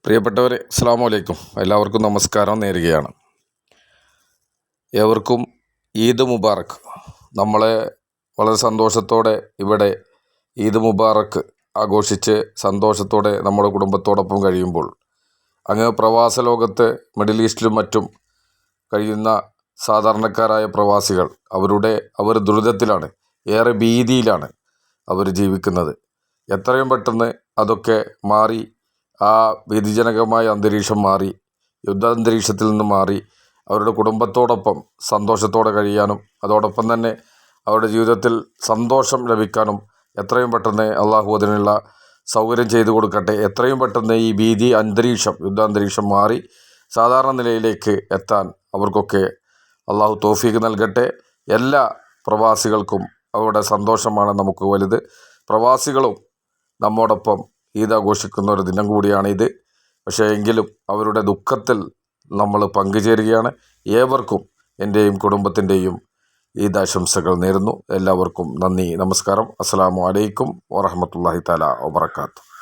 പ്രിയപ്പെട്ടവരെ, അസ്സലാമു അലൈക്കും. എല്ലാവർക്കും നമസ്കാരം നേരുകയാണ്. ഏവർക്കും ഈദ് മുബാറക്ക്. നമ്മളെ വളരെ സന്തോഷത്തോടെ ഇവിടെ ഈദ് മുബാറക്ക് ആഘോഷിച്ച് സന്തോഷത്തോടെ നമ്മുടെ കുടുംബത്തോടൊപ്പം കഴിയുമ്പോൾ അങ്ങ് പ്രവാസ ലോകത്ത് മിഡിൽ ഈസ്റ്റിലും മറ്റും കഴിയുന്ന സാധാരണക്കാരായ പ്രവാസികൾ അവർ ദുരിതത്തിലാണ്, ഏറെ ഭീതിയിലാണ് അവർ ജീവിക്കുന്നത്. എത്രയും പെട്ടെന്ന് അതൊക്കെ മാറി, ആ ഭീതിജനകമായ അന്തരീക്ഷം മാറി, യുദ്ധാന്തരീക്ഷത്തിൽ നിന്ന് മാറി അവരുടെ കുടുംബത്തോടൊപ്പം സന്തോഷത്തോടെ കഴിയാനും അതോടൊപ്പം തന്നെ അവരുടെ ജീവിതത്തിൽ സന്തോഷം ലഭിക്കാനും എത്രയും പെട്ടെന്ന് അള്ളാഹു അതിനുള്ള സൗകര്യം ചെയ്തു കൊടുക്കട്ടെ. എത്രയും പെട്ടെന്ന് ഈ ഭീതി അന്തരീക്ഷം, യുദ്ധാന്തരീക്ഷം മാറി സാധാരണ നിലയിലേക്ക് എത്താൻ അവർക്കൊക്കെ അള്ളാഹു തൗഫീഖ് നൽകട്ടെ. എല്ലാ പ്രവാസികൾക്കും അവരുടെ സന്തോഷമാണ് നമുക്ക് വലുത്. പ്രവാസികളും നമ്മോടൊപ്പം ഈദ് ആഘോഷിക്കുന്ന ഒരു ദിനം കൂടിയാണ് ഇത്. പക്ഷേ എങ്കിലും അവരുടെ ദുഃഖത്തിൽ നമ്മൾ പങ്കുചേരുകയാണ്. ഏവർക്കും എൻ്റെയും കുടുംബത്തിൻ്റെയും ഈദ് ആശംസകൾ നേരുന്നു. എല്ലാവർക്കും നന്ദി, നമസ്കാരം. അസ്സലാമു അലൈക്കും വറഹ്മത്തുള്ളാഹി തആല വബറകാതുഹു.